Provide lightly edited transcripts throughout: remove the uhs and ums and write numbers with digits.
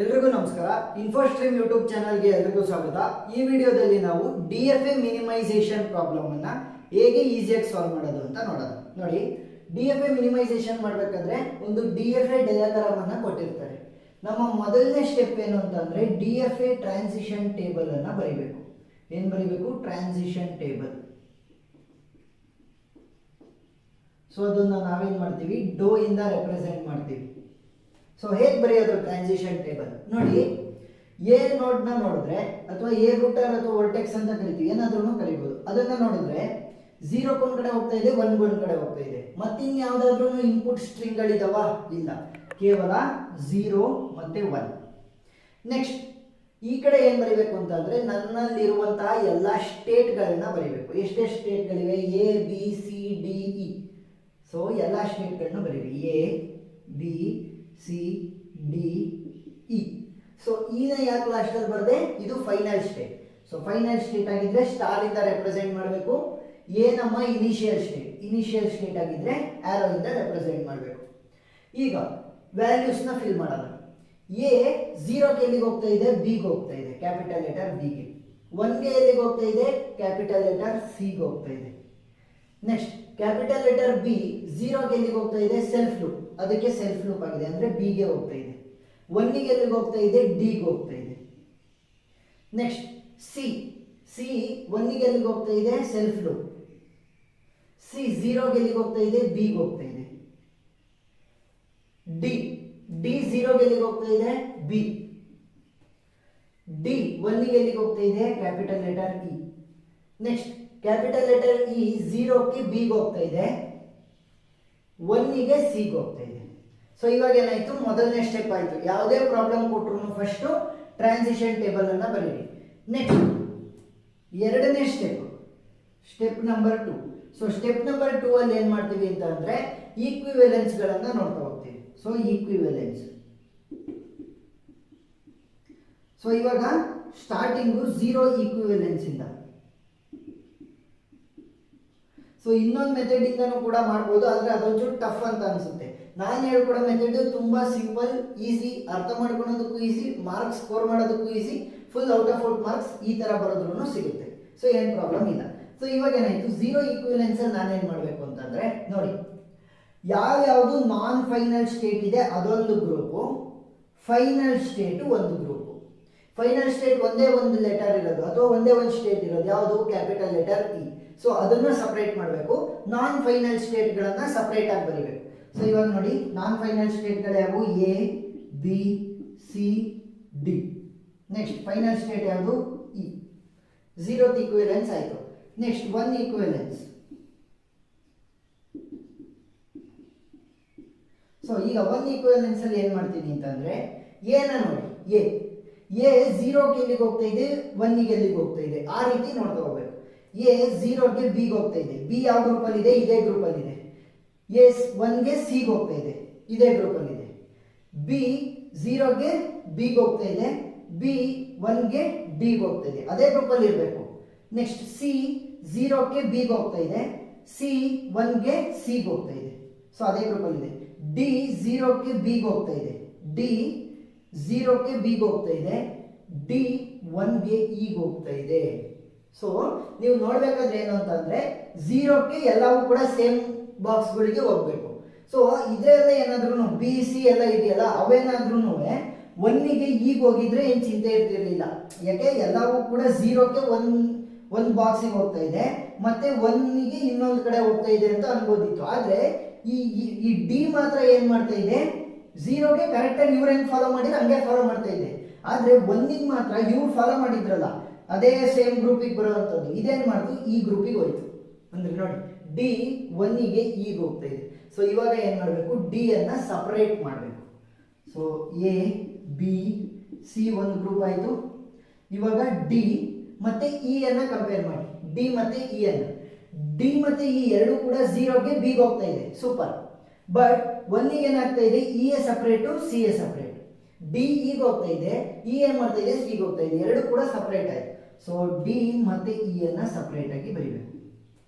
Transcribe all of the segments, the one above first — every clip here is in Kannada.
ಎಲ್ರಿಗೂ ನಮಸ್ಕಾರ. ಇನ್ಫೋಸ್ಟ್ರೀಮ್ ಯೂಟ್ಯೂಬ್ ಚಾನಲ್ಗೆ ಎಲ್ರಿಗೂ ಸ್ವಾಗತ. ಈ ವಿಡಿಯೋದಲ್ಲಿ ನಾವು DFA ಮಿನಿಮೈಸೇಷನ್ ಪ್ರಾಬ್ಲಮ್ ಅನ್ನ ಹೇಗೆ ಈಸಿಯಾಗಿ ಸಾಲ್ವ್ ಮಾಡೋದು ಅಂತ ನೋಡೋಣ. ನೋಡಿ, DFA ಮಿನಿಮೈಸೇಷನ್ ಮಾಡಬೇಕಾದ್ರೆ ಒಂದು DFA ಡಯಾಗ್ರಾಮ್ ಅನ್ನ ಕೊಟ್ಟಿರ್ತಾರೆ. ನಮ್ಮ ಮೊದಲನೇ ಸ್ಟೆಪ್ ಏನು ಅಂತಂದ್ರೆ DFA ಟ್ರಾನ್ಸಿಷನ್ ಟೇಬಲ್ ಅನ್ನ ಬರೀಬೇಕು. ಏನು ಬರೀಬೇಕು? Transition table. ಸೊ ಅದನ್ನ ನಾವೇನ್ ಮಾಡ್ತೀವಿ? ಡೋ ಇಂದ ರೆಪ್ರೆಸೆಂಟ್ ಮಾಡ್ತೀವಿ. ಸೊ ಹೇಗೆ ಬರೆಯೋದು ಟ್ರಾನ್ಸಿಷನ್ ಟೇಬಲ್? ನೋಡಿ, ಎ ನೋಡ್ನ ನೋಡಿದ್ರೆ ಅಥವಾ ಎ ರೂಟರ್ ಅಥವಾ ವರ್ಟೆಕ್ಸ್ ಅಂತ ಕರಿತೀವಿ, ಏನಾದ್ರೂ ಕರಿಬಹುದು. ಅದನ್ನ ನೋಡಿದ್ರೆ 0 ಒಂದ್ ಕಡೆ ಹೋಗ್ತಾ ಇದೆ, 1 ಒಂದ್ ಕಡೆ ಹೋಗ್ತಾ ಇದೆ. ಮತ್ತಿನ್ ಯಾವ್ದಾದ್ರು ಇನ್ಪುಟ್ ಸ್ಟ್ರಿಂಗ್ ಗಳಿದಾವ? ಇಲ್ಲ, ಕೇವಲ 0 ಮತ್ತೆ 1. ನೆಕ್ಸ್ಟ್ ಈ ಕಡೆ ಏನ್ ಬರೀಬೇಕು ಅಂತಂದ್ರೆ ನನ್ನಲ್ಲಿರುವಂತಹ ಎಲ್ಲಾ ಸ್ಟೇಟ್ಗಳನ್ನ ಬರೀಬೇಕು. ಎಷ್ಟೆಷ್ಟು ಸ್ಟೇಟ್ಗಳಿವೆ? A B C D E. So ಎಲ್ಲಾ ಸ್ಟೇಟ್ಗಳನ್ನ ಬರೀಬೇಕು. A B C D E. So ಈಗ ಯಾಕೆ ಲಾಸ್ಟ್ ಅಲ್ಲಿ ಬರದೆ? ಇದು final state. So final state ಆಗಿದ್ರೆ ಸ್ಟಾರ್ ಇಂದ ರೆಪ್ರೆಸೆಂಟ್ ಮಾಡಬೇಕು. ಎ ನಮ್ಮ ಇನಿಷಿಯಲ್ ಸ್ಟೇಟ್ ಆಗಿದ್ರೆ ಆರೋ ಇಂದ ರೆಪ್ರೆಸೆಂಟ್ ಮಾಡಬೇಕು. ಈಗ ವ್ಯಾಲ್ಯೂಸ್ ನ ಫಿಲ್ ಮಾಡೋಣ. ಎ 0ಗೆ ಎಲ್ಲಿಗೆ ಹೋಗ್ತಾ ಇದೆ? ಬಿಗೆ ಹೋಗ್ತಾ ಇದೆ, ಕ್ಯಾಪಿಟಲ್ ಲೆಟರ್ ಬಿಗೆ. 1ಗೆ ಎಲ್ಲಿಗೆ ಹೋಗ್ತಾ ಇದೆ? ಕ್ಯಾಪಿಟಲ್ ಲೆಟರ್ ಸಿಗೆ ಹೋಗ್ತಾ ಇದೆ. ನೆಕ್ಸ್ಟ್ ಕ್ಯಾಪಿಟಲ್ ಲೆಟರ್ ಬಿ 0ಗೆ ಎಲ್ಲಿಗೆ ಹೋಗ್ತಾ ಇದೆ? ಸೆಲ್ಫ್ ಲೂಪ್, ಅದಕ್ಕೆ ಸೆಲ್ಫ್ ಲೂಪ್ ಆಗಿದೆ, ಅಂದ್ರೆ ಬಿಗೆ ಹೋಗ್ತಾ ಇದೆ. 1ಗೆ ಎಲ್ಲಿಗೆ ಹೋಗ್ತಾ ಇದೆ? ಡಿಗೆ ಹೋಗ್ತಾ ಇದೆ. ನೆಕ್ಸ್ಟ್ ಸಿ 1ಗೆ ಎಲ್ಲಿಗೆ ಹೋಗ್ತಾ ಇದೆ? Self loop. ಸಿ 0ಗೆ ಎಲ್ಲಿಗೆ ಹೋಗ್ತಾ ಇದೆ? ಬಿಗೆ ಹೋಗ್ತಾ ಇದೆ. ಡಿ 0ಗೆ ಎಲ್ಲಿಗೆ ಹೋಗ್ತಾ ಇದೆ? ಬಿ. ಡಿ 1ಗೆ ಎಲ್ಲಿಗೆ ಹೋಗ್ತಾ ಇದೆ? Capital letter E. Next capital letter E 0ಗೆ ಬಿಗೆ ಹೋಗ್ತಾ ಇದೆ, 1ಗೆ ಸಿಗೆ ಹೋಗ್ತಾ ಇದೆ. ಸೊ ಇವಾಗ ಏನಾಯ್ತು? ಮೊದಲನೇ ಸ್ಟೆಪ್ ಆಯ್ತು. ಯಾವುದೇ ಪ್ರಾಬ್ಲಮ್ ಕೊಟ್ಟರು ಫಸ್ಟ್ ಟ್ರಾನ್ಸಿಷನ್ ಟೇಬಲ್ ಅನ್ನ ಬರೀರಿ. ನೆಕ್ಸ್ಟ್ ಎರಡನೇ step number 2. So step number 2 ಅಲ್ಲಿ ಏನ್ ಮಾಡ್ತೀವಿ ಅಂತ ಅಂದ್ರೆ ಈಕ್ವಿವೆಲೆನ್ಸ್ ಗಳನ್ನ ನೋಡ್ತಾ ಹೋಗ್ತೀವಿ. ಸೊ ಈಕ್ವಿವೆಲೆನ್ಸ್. ಸೊ ಇವಾಗ ಸ್ಟಾರ್ಟಿಂಗು 0 ಈಕ್ವಿವೆಲೆನ್ಸ್ ಇಂದ. ಸೊ ಇನ್ನೊಂದು ಮೆಥಡ್ ಇಂದನೂ ಕೂಡ ಮಾಡ್ಬೋದು, ಆದ್ರೆ ಅದೊಂಚೂರು ಟಫ್ ಅಂತ ಅನ್ಸುತ್ತೆ. ನಾನು ಹೇಳ್ಕೊಡೋ ಮೆಥಡ್ ತುಂಬಾ ಸಿಂಪಲ್, ಈಸಿ, ಅರ್ಥ ಮಾಡ್ಕೊಳ್ಳೋದಕ್ಕೂ ಈಸಿ, ಮಾರ್ಕ್ಸ್ ಸ್ಕೋರ್ ಮಾಡೋದಕ್ಕೂ easy, full out of out marks ಈ ತರ ಬರೋದ್ರೂ ಸಿಗುತ್ತೆ. ಸೊ ಏನ್ ಪ್ರಾಬ್ಲಮ್ ಇಲ್ಲ. ಸೊ ಇವಾಗ ಏನಾಯ್ತು? 0 ಈಕ್ವಿವೆಲೆನ್ಸ್ ಅಲ್ಲಿ ನಾನೇನ್ ಮಾಡ್ಬೇಕು ಅಂತಂದ್ರೆ ನೋಡಿ, ಯಾವ್ಯಾವುದು ನಾನ್ ಫೈನಲ್ ಸ್ಟೇಟ್ ಇದೆ ಅದೊಂದು ಗ್ರೂಪು, ಫೈನಲ್ ಸ್ಟೇಟ್ ಒಂದು ಗ್ರೂಪು. ಫೈನಲ್ ಸ್ಟೇಟ್ ಒಂದೇ ಒಂದು ಲೆಟರ್ ಇರೋದು ಅಥವಾ ಒಂದೇ ಒಂದು ಸ್ಟೇಟ್ ಇರೋದು ಯಾವುದು? Capital letter E. ಸೊ ಅದನ್ನ ಸಪರೇಟ್ ಮಾಡಬೇಕು. ನಾನ್ ಫೈನಲ್ ಸ್ಟೇಟ್ ಗಳನ್ನ ಸಪರೇಟ್ ಆಗಿ ಬರೀಬೇಕು. ಸೊ ಇವಾಗ ನೋಡಿ, ನಾನ್ ಫೈನಲ್ ಸ್ಟೇಟ್ ಗಳು ಯಾವುವು? A B C D. Next final state ಯಾವುದು? ಇ. 0th ಈಕ್ವಿವೆಲೆನ್ಸ್ ಆಯ್ತು. ನೆಕ್ಸ್ಟ್ 1 ಈಕ್ವಿವೆಲೆನ್ಸ್. ಸೊ ಈಗ 1 ಈಕ್ವಿವೆಲೆನ್ಸ್ ಅಲ್ಲಿ ಏನ್ ಮಾಡ್ತೀನಿ ಅಂತಂದ್ರೆ ಎನ ನೋಡಿ, ಎ 0ಗೆ ಎಲ್ಲಿಗೆ ಹೋಗ್ತಾ ಇದೆ? 1ಗೆ ಎಲ್ಲಿಗೆ ಹೋಗ್ತಾ ಇದೆ? ಆ ರೀತಿ ನೋಡ್ತಾ ಹೋಗ್ಬೇಕು. ಎ 0ಗೆ ಬಿಗೆ ಹೋಗ್ತಾ ಇದೆ, ಬಿ ಯಾವ ಗ್ರೂಪ್ ಅಲ್ಲಿ ಇದೆ? ಇದೇ ಗ್ರೂಪ್ ಅಲ್ಲಿ ಇದೆ. ಎ 1ಗೆ ಸಿಗೆ ಹೋಗ್ತಾ ಇದೆ, ಇದೇ ಗ್ರೂಪ್ ಅಲ್ಲಿ ಇದೆ. ಬಿ 0ಗೆ ಬಿಗೆ ಹೋಗ್ತಾ ಇದೆ, ಬಿ 1ಗೆ ಡಿಗೆ ಹೋಗ್ತಾ ಇದೆ, ಅದೇ ಗ್ರೂಪ್ ಅಲ್ಲಿ ಇರಬೇಕು. ನೆಕ್ಸ್ಟ್ ಸಿ 0ಗೆ ಬಿಗೆ ಹೋಗ್ತಾ ಇದೆ, ಸಿ 1ಗೆ ಸಿಗೆ ಹೋಗ್ತಾ ಇದೆ, ಸೊ ಅದೇ ಗ್ರೂಪ್ ಅಲ್ಲಿ ಇದೆ. ಡಿ 0ಗೆ ಬಿಗೆ ಹೋಗ್ತಾ ಇದೆ, ಡಿ 0ಗೆ ಬಿಗೆ ಹೋಗ್ತಾ ಇದೆ, ಡಿ 1ಗೆ ಇಗೆ ಹೋಗ್ತಾ ಇದೆ. ಸೊ ನೀವು ನೋಡ್ಬೇಕಾದ್ರೆ ಏನು ಅಂತಂದ್ರೆ 0ಕ್ಕೆ ಎಲ್ಲವೂ ಕೂಡ ಸೇಮ್ ಬಾಕ್ಸ್ ಗಳಿಗೆ ಹೋಗ್ಬೇಕು. ಸೊ ಇದೆಲ್ಲ ಏನಾದ್ರೂ ಬಿ ಸಿ ಎಲ್ಲ ಇದೆಯಲ್ಲ, ಅವೇನಾದ್ರೂ 1ಗೆ ಈಗ ಹೋಗಿದ್ರೆ ಏನ್ ಚಿಂತೆ ಇರ್ತಿರ್ಲಿಲ್ಲ. ಯಾಕೆ? ಎಲ್ಲವೂ ಕೂಡ 0ಕ್ಕೆ ಒಂದು ಬಾಕ್ಸಿಗೆ ಹೋಗ್ತಾ ಇದೆ, ಮತ್ತೆ 1ಗೆ ಇನ್ನೊಂದು ಕಡೆ ಹೋಗ್ತಾ ಇದೆ ಅಂತ ಅನ್ಬೋದಿತ್ತು. ಆದ್ರೆ ಈ ಡಿ ಮಾತ್ರ ಏನ್ ಮಾಡ್ತಾ ಇದೆ? 0ಗೆ ಕರೆಕ್ಟ್ ಆಗಿ ಇವ್ರು ಹೆಂಗ್ ಫಾಲೋ ಮಾಡಿದ್ರೆ ಹಂಗೆ ಫಾಲೋ ಮಾಡ್ತಾ ಇದೆ. ಆದ್ರೆ 1ಗೆ ಮಾತ್ರ ಇವ್ರು ಫಾಲೋ ಮಾಡಿದ್ರಲ್ಲ, ಅದೇ ಸೇಮ್ ಗ್ರೂಪಿಗೆ ಬರುವಂತದ್ದು, ಇದೇನ್ ಮಾಡ್ತು? ಈ ಗ್ರೂಪಿಗೆ ಹೋಯ್ತು. ಅಂದ್ರೆ ನೋಡಿ, ಡಿ 1ಗೆ ಈಗ ಹೋಗ್ತಾ ಇದೆ. ಸೊ ಇವಾಗ ಏನ್ ಮಾಡಬೇಕು? ಡಿ ಅನ್ನ ಸಪರೇಟ್ ಮಾಡಬೇಕು. ಸೊ ಎ ಬಿ ಸಿ ಒಂದು ಗ್ರೂಪ್ ಆಯ್ತು. ಇವಾಗ ಡಿ ಮತ್ತೆ ಇ ಅನ್ನ ಕಂಪೇರ್ ಮಾಡಿ. ಡಿ ಮತ್ತೆ ಇ ಅನ್ನ, ಡಿ ಮತ್ತೆ ಇ ಎರಡು ಕೂಡ 0ಗೆ ಬಿಗೆ ಹೋಗ್ತಾ ಇದೆ, ಸೂಪರ್. ಬಟ್ 1ಗೆ ಏನಾಗ್ತಾ ಇದೆ? E A separate, C A separate. D ಈಗ ಹೋಗ್ತಾ ಇದೆ, ಇ ಏನ್ ಮಾಡ್ತಾ ಇದೆ? ಸಿಗೆ ಹೋಗ್ತಾ ಇದೆ, ಎರಡು ಕೂಡ ಸಪರೇಟ್ ಆಯ್ತು. ಸೊ ಡಿ ಮತ್ತೆ ಇ ಅನ್ನ ಸಪರೇಟ್ ಆಗಿ ಬರೀಬೇಕು.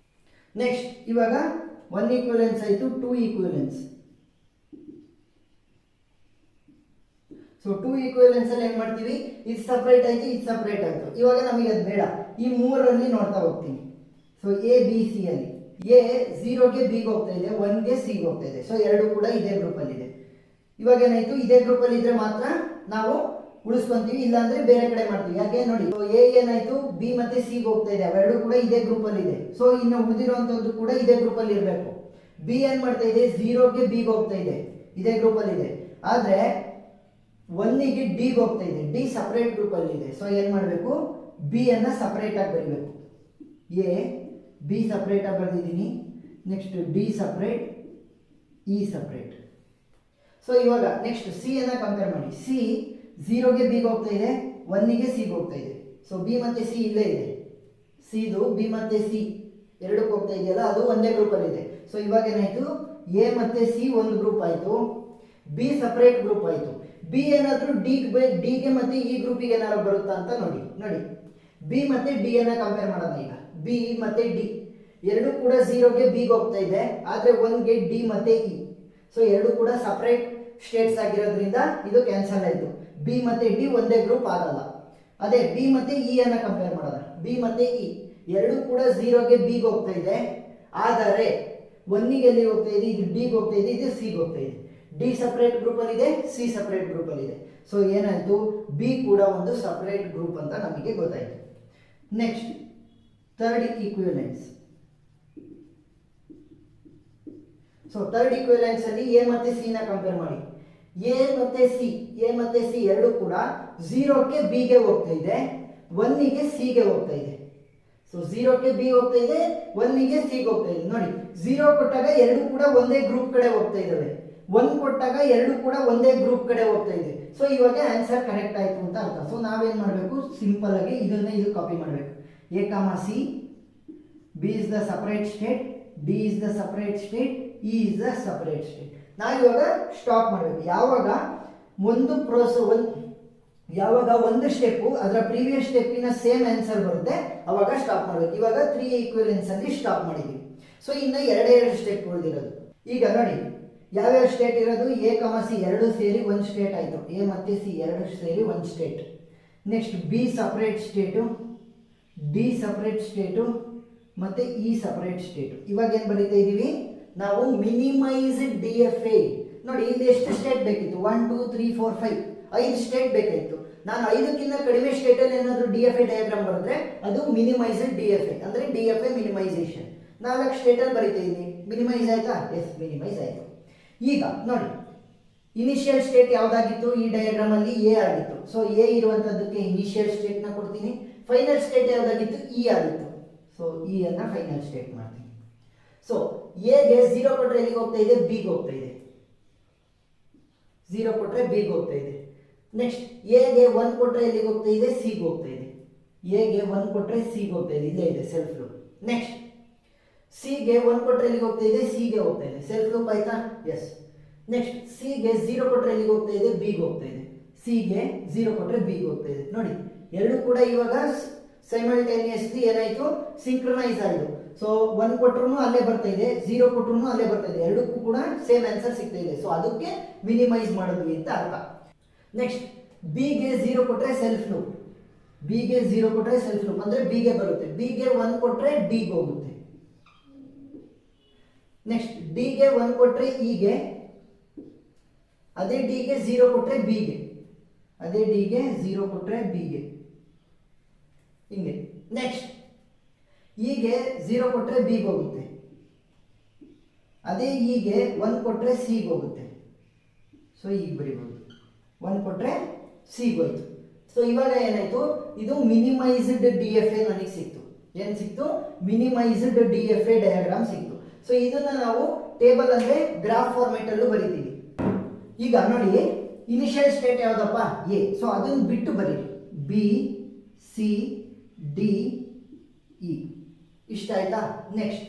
ನೆಕ್ಸ್ಟ್ ಇವಾಗ 1 ಈಕ್ವಿವೆಲೆನ್ಸ್ ಆಯ್ತು, 2 ಈಕ್ವಿವೆಲೆನ್ಸ್. ಸೊ ಟೂ ಈಕ್ವಿವೆಲೆನ್ಸ್ ಅಲ್ಲಿ ಏನ್ ಮಾಡ್ತೀವಿ, ಇದು ಸಪರೇಟ್ ಆಯ್ತು, ಇದು ಸಪರೇಟ್ ಆಯ್ತು. ಇವಾಗ ನಮಗೆ ಅದು ಬೇಡ, ಈ ಮೂರರಲ್ಲಿ ನೋಡ್ತಾ ಹೋಗ್ತೀನಿ. ಸೊ ಎ ಬಿ ಸಿ ಅಲ್ಲಿ ಎ 0ಗೆ ಬಿಗೆ ಹೋಗ್ತಾ ಇದೆ, 1ಗೆ ಸಿಗೆ ಹೋಗ್ತಾ ಇದೆ. ಸೊ ಎರಡು ಕೂಡ ಇದೇ ಗ್ರೂಪ್ ಅಲ್ಲಿ ಇದೆ. ಇವಾಗ ಏನಾಯ್ತು, ಇದೇ ಗ್ರೂಪ್ ಅಲ್ಲಿ ಇದ್ರೆ ಮಾತ್ರ ನಾವು ಉಳಿಸ್ಕೊಂತೀವಿ, ಇಲ್ಲ ಅಂದ್ರೆ ಬೇರೆ ಕಡೆ ಮಾಡ್ತೀವಿ. ಯಾಕೆ ನೋಡಿ, ಎ ಏನಾಯ್ತು, ಬಿ ಮತ್ತೆ ಸಿಗೆ ಹೋಗ್ತಾ ಇದೆ, ಅವೆರಡು ಕೂಡ ಇದೇ ಗ್ರೂಪ್ ಅಲ್ಲಿ ಇದೆ. ಸೊ ಇನ್ನು ಉಳಿದಿರುವಂತದ್ದು ಕೂಡ ಇದೇ ಗ್ರೂಪ್ ಅಲ್ಲಿ ಇರಬೇಕು. ಬಿ ಏನ್ ಮಾಡ್ತಾ ಇದೆ, 0ಗೆ ಬಿಗೆ ಹೋಗ್ತಾ ಇದೆ, ಇದೇ ಗ್ರೂಪ್ ಅಲ್ಲಿ ಇದೆ. ಆದ್ರೆ 1ಗೆ ಡಿಗೆ ಹೋಗ್ತಾ ಇದೆ, ಡಿ ಸಪರೇಟ್ ಗ್ರೂಪ್ ಅಲ್ಲಿ ಇದೆ. ಸೊ ಏನ್ ಮಾಡಬೇಕು, ಬಿ ಅನ್ನ ಸಪರೇಟ್ ಆಗಿ ಬರೀಬೇಕು. ಎ ಬಿ ಸಪರೇಟ್ ಆಗಿ ಬರ್ದಿದ್ದೀನಿ. Next D separate, E separate. So ಇವಾಗ ನೆಕ್ಸ್ಟ್ ಸಿ ಅನ್ನ ಕಂಪೇರ್ ಮಾಡಿ. ಸಿ 0ಗೆ ಬಿಗೆ ಹೋಗ್ತಾ ಇದೆ, 1ಗೆ ಸಿಗೆ ಹೋಗ್ತಾ ಇದೆ. ಸೊ ಬಿ ಮತ್ತೆ ಸಿ ಇಲ್ಲೇ ಇದೆ. ಸಿದು ಬಿ ಮತ್ತೆ ಸಿ ಎರಡಕ್ಕೆ ಹೋಗ್ತಾ ಇದೆಯಲ್ಲ, ಅದು ಒಂದೇ ಗ್ರೂಪ್ ಅಲ್ಲಿ ಇದೆ. ಸೊ ಇವಾಗ ಏನಾಯ್ತು, ಎ ಮತ್ತೆ ಸಿ ಒಂದು ಗ್ರೂಪ್ ಆಯ್ತು, ಬಿ ಸಪರೇಟ್ ಗ್ರೂಪ್ ಆಯ್ತು. ಬಿ ಏನಾದ್ರೂ ಡಿಗೆ ಮತ್ತೆ ಈ ಗ್ರೂಪಿಗೆ ಏನಾದ್ರು ಬರುತ್ತಾ ಅಂತ ನೋಡಿ. ಬಿ ಮತ್ತೆ ಡಿ ಅನ್ನ ಕಂಪೇರ್ ಮಾಡೋಣ. ಈಗ ಬಿ ಮತ್ತೆ ಡಿ ಎರಡು ಕೂಡ 0ಗೆ ಬಿಗೆ ಹೋಗ್ತಾ ಇದೆ, ಆದ್ರೆ 1ಗೆ ಡಿ ಮತ್ತೆ ಇ. ಸೊ ಎರಡು ಕೂಡ ಸಪರೇಟ್ ಸ್ಟೇಟ್ಸ್ ಆಗಿರೋದ್ರಿಂದ ಇದು ಕ್ಯಾನ್ಸಲ್ ಆಯ್ತು. ಬಿ ಮತ್ತೆ ಡಿ ಒಂದೇ ಗ್ರೂಪ್ ಆಗಲ್ಲ. ಅದೇ ಬಿ ಮತ್ತೆ ಇ ಅನ್ನ ಕಂಪೇರ್ ಮಾಡೋಣ. ಬಿ ಮತ್ತೆ ಇ ಎರಡು ಕೂಡ 0ಗೆ ಬಿಗೆ ಹೋಗ್ತಾ ಇದೆ, ಆದರೆ 1ಗೆ ಎಲ್ಲಿ ಹೋಗ್ತಾ ಇದೆ, ಇದು ಡಿಗೆ ಹೋಗ್ತಾ ಇದೆ, ಇದು ಸಿಗೆ ಹೋಗ್ತಾ ಇದೆ. ಡಿ ಸಪರೇಟ್ ಗ್ರೂಪ್ ಅಲ್ಲಿ ಇದೆ, ಸಿ ಸಪರೇಟ್ ಗ್ರೂಪ್ ಅಲ್ಲಿ ಇದೆ. ಸೊ ಏನಾಯ್ತು, ಬಿ ಕೂಡ ಒಂದು ಸಪರೇಟ್ ಗ್ರೂಪ್ ಅಂತ ನಮಗೆ ಗೊತ್ತಾಯ್ತು. Next third equivalence. So third equivalence ಅಲ್ಲಿ ಎ ಮತ್ತೆ ಸಿ ನ ಕಂಪೇರ್ ಮಾಡಿ. ಎ ಮತ್ತೆ ಸಿ ಎರಡು ಕೂಡ 0ಕ್ಕೆ ಬಿಗೆ ಹೋಗ್ತಾ ಇದೆ, 1ಗೆ ಸಿಗೆ ಹೋಗ್ತಾ ಇದೆ. ಸೊ 0ಕ್ಕೆ ಬಿ ಹೋಗ್ತಾ ಇದೆ, 1ಗೆ ಸಿಗೆ ಹೋಗ್ತಾ ಇದೆ. ನೋಡಿ, 0 ಕೊಟ್ಟಾಗ ಎರಡು ಕೂಡ ಒಂದೇ ಗ್ರೂಪ್ ಕಡೆ ಹೋಗ್ತಾ ಇದಾವೆ, 1 ಕೊಟ್ಟಾಗ ಎರಡು ಕೂಡ ಒಂದೇ ಗ್ರೂಪ್ ಕಡೆ ಹೋಗ್ತಾ ಇದೆ. ಸೊ ಇವಾಗ ಆನ್ಸರ್ ಕರೆಕ್ಟ್ ಆಯ್ತು ಅಂತ ಅರ್ಥ. ಸೊ ನಾವೇನ್ ಮಾಡಬೇಕು, ಸಿಂಪಲ್ ಆಗಿ ಇದನ್ನ ಇದು ಕಾಪಿ ಮಾಡಬೇಕು. ಎ ಕಾಮ C, B is the separate state, D is the separate state, E is the separate state. ನಾವು ಇವಾಗ ಸ್ಟಾಪ್ ಮಾಡಬೇಕು. ಯಾವಾಗ ಒಂದು ಸ್ಟೆಪ್ ಅದರ ಪ್ರೀವಿಯಸ್ ಸ್ಟೆಪ್ಪಿನ ಸೇಮ್ ಆನ್ಸರ್ ಬರುತ್ತೆ, ಅವಾಗ ಸ್ಟಾಪ್ ಮಾಡಬೇಕು. ಇವಾಗ 3 ಈಕ್ವಿವೆಲೆನ್ಸ್ ಅಲ್ಲಿ ಸ್ಟಾಪ್ ಮಾಡಿದ್ದೀವಿ. ಸೊ ಇನ್ನು ಎರಡೇ ಸ್ಟೆಪ್ ಉಳಿದಿರೋದು. ಈಗ ನೋಡಿ, ಯಾವ್ಯಾವ ಸ್ಟೇಟ್ ಇರೋದು, ಎ ಕಾಮ ಸಿ ಎರಡು ಸೇರಿ ಒಂದು ಸ್ಟೇಟ್ ಆಯಿತು, ಎ ಮತ್ತೆ ಸಿ ಎರಡು ಸೇರಿ ಒಂದು state. Next B separate state, D separate state, ಮತ್ತೆ ಇ ಸಪರೇಟ್ ಸ್ಟೇಟು. ಇವಾಗ ಏನು ಬರೀತಾ ಇದ್ದೀವಿ ನಾವು, ಮಿನಿಮೈಸ್ಡ್ ಡಿ ಎಫ್ ಎ. ನೋಡಿ, ಇಲ್ಲಿ ಎಷ್ಟು ಸ್ಟೇಟ್ ಬೇಕಿತ್ತು, 1 2 3 4 5 5 ಸ್ಟೇಟ್ ಬೇಕಾಯಿತು. ನಾನು 5ಕ್ಕಿಂತ ಕಡಿಮೆ ಸ್ಟೇಟಲ್ಲಿ ಏನಾದರೂ ಡಿ ಎಫ್ ಎ ಡಯಾಗ್ರಾಮ್ ಬರೆದ್ರೆ ಅದು ಮಿನಿಮೈಸ್ಡ್ ಡಿ ಎಫ್ ಎ, ಅಂದರೆ ಡಿ ಎಫ್ ಎ ಮಿನಿಮೈಸೇಷನ್. 4 ಸ್ಟೇಟಲ್ಲಿ ಬರೀತಾ ಇದ್ದೀನಿ. ಮಿನಿಮೈಸ್ ಆಯ್ತಾ? ಎಸ್, ಮಿನಿಮೈಸ್ ಆಯಿತು. ಈಗ ನೋಡಿ, ಇನಿಷಿಯಲ್ ಸ್ಟೇಟ್ ಯಾವುದಾಗಿತ್ತು ಈ ಡಯಾಗ್ರಾಮ್ ಅಲ್ಲಿ, ಎ ಆಗಿತ್ತು. ಸೊ ಎ ಇರುವಂತದ್ದಕ್ಕೆ ಇನಿಷಿಯಲ್ ಸ್ಟೇಟ್ ನ ಕೊಡ್ತೀನಿ. ಫೈನಲ್ ಸ್ಟೇಟ್ ಯಾವುದಾಗಿತ್ತು, ಇ ಆಗಿತ್ತು. ಸೊ ಇ ಅನ್ನ ಫೈನಲ್ ಸ್ಟೇಟ್ ಮಾಡ್ತೀನಿ. ಸೊ ಎಗೆ 0 ಕೊಟ್ರೆ ಎಲ್ಲಿಗೆ ಹೋಗ್ತಾ ಇದೆ, ಬಿಗೆ ಹೋಗ್ತಾ ಇದೆ. 0 ಕೊಟ್ರೆ ಬಿಗೆ ಹೋಗ್ತಾ ಇದೆ. ನೆಕ್ಸ್ಟ್ ಎಗೆ 1 ಕೊಟ್ರೆ ಎಲ್ಲಿಗೆ ಹೋಗ್ತಾ ಇದೆ, ಸಿಗೆ ಹೋಗ್ತಾ ಇದೆ. ಎಗೆ 1 ಕೊಟ್ರೆ ಸಿಗೆ ಹೋಗ್ತಾ ಇದೆ, ಇಲ್ಲೇ ಇದೆ ಸೆಲ್ಫ್ ಲೂಪ್. ನೆಕ್ಸ್ಟ್ ಸಿಗೆ 1 ಕೊಟ್ರೆ ಎಲ್ಲಿಗೆ ಹೋಗ್ತಾ ಇದೆ, ಸಿಗೆ ಹೋಗ್ತಾ ಇದೆ. ಸೆಲ್ಫ್ ಲೂಪ್ ಆಯ್ತಾ? ಎಸ್. ನೆಕ್ಸ್ಟ್ ಸಿಗೆ 0 ಕೊಟ್ರೆ ಎಲ್ಲಿಗೆ ಹೋಗ್ತಾ ಇದೆ, ಬಿಗೆ ಹೋಗ್ತಾ ಇದೆ. ಸಿಗೆ 0 ಕೊಟ್ರೆ ಬಿಗೆ ಹೋಗ್ತಾ ಇದೆ. ನೋಡಿ, ಎರಡು ಕೂಡ ಇವಾಗ ಸೈಮಲ್ಟೇನಿಯಸ್ಲಿ ಏನಾಯ್ತು, ಸಿಂಕ್ರನೈಸ್ ಆಯಿತು. ಸೊ 1 ಕೊಟ್ರು ಅಲ್ಲೇ ಬರ್ತಾ ಇದೆ, 0 ಕೊಟ್ರು ಅಲ್ಲೇ ಬರ್ತಾ ಇದೆ, ಎರಡಕ್ಕೂ ಕೂಡ ಸೇಮ್ ಆನ್ಸರ್ ಸಿಗ್ತಾ ಇದೆ. ಸೊ ಅದಕ್ಕೆ ಮಿನಿಮೈಸ್ ಮಾಡಿದ್ವಿ ಅಂತ ಅರ್ಥ. ನೆಕ್ಸ್ಟ್ ಬಿಗೆ 0 ಕೊಟ್ರೆ ಸೆಲ್ಫ್ ಲೂಪ್, ಬಿಗೆ 0 ಕೊಟ್ರೆ ಸೆಲ್ಫ್ ಲೂಪ್ ಅಂದ್ರೆ ಬಿಗೆ ಬರುತ್ತೆ. ಬಿಗೆ 1 ಕೊಟ್ರೆ ಡಿಗೆ ಹೋಗುತ್ತೆ. ನೆಕ್ಸ್ಟ್ ಡಿಗೆ 1 ಕೊಟ್ರೆ ಇಗೆ, ಅದೇ ಡಿಗೆ 0 ಕೊಟ್ರೆ ಬಿಗೆ, ಅದೇ ಡಿಗೆ 0 ಕೊಟ್ರೆ ಬಿಗೆ, ಹಿಂಗೆ. ನೆಕ್ಸ್ಟ್ ಇಗೆ 0 ಕೊಟ್ರೆ ಬಿಗೆ ಹೋಗುತ್ತೆ, ಅದೇ ಇಗೆ 1 ಕೊಟ್ರೆ ಸಿಗೆ ಹೋಗುತ್ತೆ. ಸೊ ಈಗ ಬರೀಬಹುದು, 1 ಕೊಟ್ರೆ ಸಿಗೆ ಹೋಯ್ತು. ಸೊ ಇವಾಗ ಏನಾಯ್ತು, ಇದು ಮಿನಿಮೈಸ್ಡ್ ಡಿ ಎಫ್ ಎ ನನಗೆ ಸಿಕ್ತು. ಏನ್ ಸಿಕ್ತು, minimised D F A diagram ಸಿಕ್ತು. ಸೊ ಇದನ್ನ ನಾವು ಟೇಬಲ್ ಅಂದ್ರೆ ಗ್ರಾಫ್ ಫಾರ್ಮೆಟ್ ಅಲ್ಲೂ ಬರೀತೀವಿ. ಈಗ ನೋಡಿ, ಇನಿಷಿಯಲ್ ಸ್ಟೇಟ್ ಯಾವುದಪ್ಪ, ಎ. ಸೊ ಅದನ್ನು ಬಿಟ್ಟು ಬರೀರಿ, ಬಿ ಸಿ ಡಿ ಇ, ಇಷ್ಟ ಆಯ್ತಾ? ನೆಕ್ಸ್ಟ್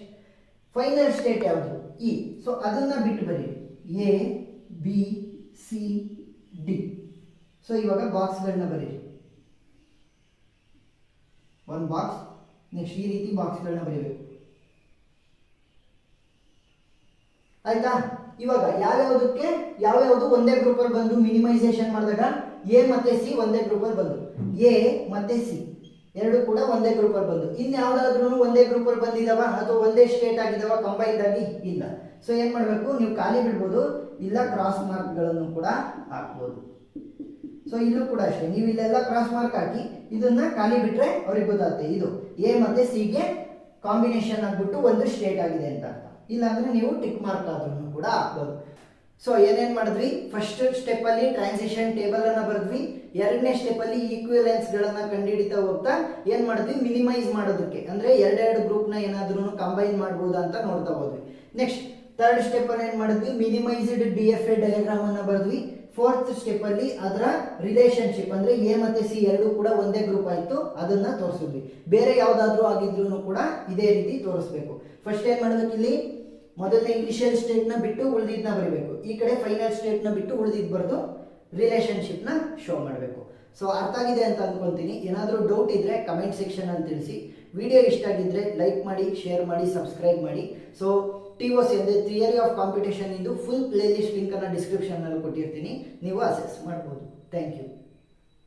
ಫೈನಲ್ ಸ್ಟೇಟ್ ಯಾವುದು, ಇ. ಸೊ ಅದನ್ನ ಬಿಟ್ಟು ಬರೀರಿ, A B C D. So ಇವಾಗ ಬಾಕ್ಸ್ಗಳನ್ನ ಬರೀರಿ, ಒಂದು ಬಾಕ್ಸ್. ನೆಕ್ಸ್ಟ್ ಈ ರೀತಿ ಬಾಕ್ಸ್ಗಳನ್ನ ಬರೀಬೇಕು, ಆಯ್ತಾ? ಇವಾಗ ಯಾವ್ಯಾವುದು ಒಂದೇ ಗ್ರೂಪಲ್ಲಿ ಬಂದು ಮಿನಿಮೈಸೇಷನ್ ಮಾಡಿದಾಗ ಎ ಮತ್ತೆ ಸಿ ಒಂದೇ ಗ್ರೂಪಲ್ಲಿ ಬಂದು, ಎ ಮತ್ತೆ ಸಿ ಎರಡು ಕೂಡ ಒಂದೇ ಗ್ರೂಪಲ್ಲಿ ಬಂದು. ಇನ್ಯಾವುದಾದ್ರೂ ಒಂದೇ ಗ್ರೂಪಲ್ಲಿ ಬಂದಿದಾವ ಅಥವಾ ಒಂದೇ ಸ್ಟೇಟ್ ಆಗಿದಾವ ಕಂಬೈನ್ಡ್ ಆಗಿ? ಇಲ್ಲ. ಸೊ ಏನ್ ಮಾಡಬೇಕು, ನೀವು ಖಾಲಿ ಬಿಡ್ಬೋದು, ಇಲ್ಲ ಕ್ರಾಸ್ ಮಾರ್ಕ್ಗಳನ್ನು ಕೂಡ ಹಾಕ್ಬೋದು. ಸೊ ಇಲ್ಲೂ ಕೂಡ ಅಷ್ಟೇ, ನೀವು ಇಲ್ಲೆಲ್ಲ ಕ್ರಾಸ್ ಮಾರ್ಕ್ ಹಾಕಿ ಇದನ್ನ ಖಾಲಿ ಬಿಟ್ರೆ ಅವ್ರಿಗೆ ಗೊತ್ತಾಗುತ್ತೆ ಇದು ಎ ಮತ್ತೆ ಸಿಗೆ ಕಾಂಬಿನೇಷನ್ ಆಗ್ಬಿಟ್ಟು ಒಂದು ಸ್ಟೇಟ್ ಆಗಿದೆ ಅಂತ ಅರ್ಥ. ಇಲ್ಲಾಂದ್ರೆ ನೀವು ಟಿಕ್ ಮಾರ್ಕ್ ಆದ್ರೂ ಕೂಡ ಹಾಕ್ಬೋದು. ಸೊ ಏನೇನ್ ಮಾಡಿದ್ವಿ, ಫಸ್ಟ್ ಸ್ಟೆಪ್ ಅಲ್ಲಿ ಟ್ರಾನ್ಸಿಷನ್ ಟೇಬಲ್ ಅನ್ನ ಬರೆದ್ವಿ. ಎರಡನೇ ಸ್ಟೆಪ್ ಅಲ್ಲಿ ಈಕ್ವಿಲೆನ್ಸ್ ಗಳನ್ನ ಕಂಡುಹಿಡಿತಾ ಹೋಗ್ತಾ ಏನ್ ಮಾಡಿದ್ವಿ, ಮಿನಿಮೈಸ್ ಮಾಡೋದಕ್ಕೆ ಅಂದ್ರೆ ಎರಡೆರಡು ಗ್ರೂಪ್ ನ ಏನಾದ್ರೂ ಕಂಬೈನ್ ಮಾಡಬಹುದಾ ಅಂತ ನೋಡ್ತಾ ಹೋದ್ವಿ. ನೆಕ್ಸ್ಟ್ ಥರ್ಡ್ ಸ್ಟೆಪ್ ಅಲ್ಲಿ ಏನ್ ಮಾಡಿದ್ವಿ, ಮಿನಿಮೈಸ್ಡ್ DFA ಡಯಾಗ್ರಾಮ್ ಅನ್ನ ಬರೆದ್ವಿ. ಫೋರ್ತ್ ಸ್ಟೆಪ್ ಅಲ್ಲಿ ಅದರ ರಿಲೇಶನ್ಶಿಪ್ ಅಂದ್ರೆ ಎ ಮತ್ತೆ ಸಿ ಎರಡು ಕೂಡ ಒಂದೇ ಗ್ರೂಪ್ ಆಯ್ತು, ಅದನ್ನ ತೋರಿಸಿದ್ವಿ. ಬೇರೆ ಯಾವ್ದಾದ್ರು ಆಗಿದ್ರು ಕೂಡ ಇದೇ ರೀತಿ ತೋರಿಸ್ಬೇಕು. ಫಸ್ಟ್ ಏನ್ ಮಾಡ್ಬೇಕು, ಇಲ್ಲಿ ಮೊದಲನೇ ಇನಿಷಿಯಲ್ ಸ್ಟೇಟ್ ನ ಬಿಟ್ಟು ಉಳಿದಿದ್ನ ಬರೀಬೇಕು, ಈ ಕಡೆ ಫೈನಲ್ ಸ್ಟೇಟ್ ನ ಬಿಟ್ಟು ಉಳಿದಿದ್ ಬರೆದು ರಿಲೇಶನ್ಶಿಪ್ ನ ಶೋ ಮಾಡಬೇಕು. ಸೊ ಅರ್ಥ ಆಗಿದೆ ಅಂತ ಅನ್ಕೊಂತೀನಿ. ಏನಾದರೂ ಡೌಟ್ ಇದ್ರೆ ಕಮೆಂಟ್ ಸೆಕ್ಷನ್ ಅಲ್ಲಿ ತಿಳಿಸಿ. ವಿಡಿಯೋ ಇಷ್ಟ ಆಗಿದ್ರೆ ಲೈಕ್ ಮಾಡಿ, ಶೇರ್ ಮಾಡಿ, ಸಬ್ಸ್ಕ್ರೈಬ್ ಮಾಡಿ. ಸೊ TOC ಅಂದರೆ ಥಿಯರಿ ಆಫ್ ಕಾಂಪಿಟೇಷನ್ ಇಂದು ಫುಲ್ ಪ್ಲೇ ಲಿಸ್ಟ್ ಲಿಂಕ್ ಅನ್ನು ಡಿಸ್ಕ್ರಿಪ್ಷನ್ ನಲ್ಲಿ ಕೊಟ್ಟಿರ್ತೀನಿ, ನೀವು ಅಸೆಸ್ ಮಾಡ್ಬೋದು. Thank you.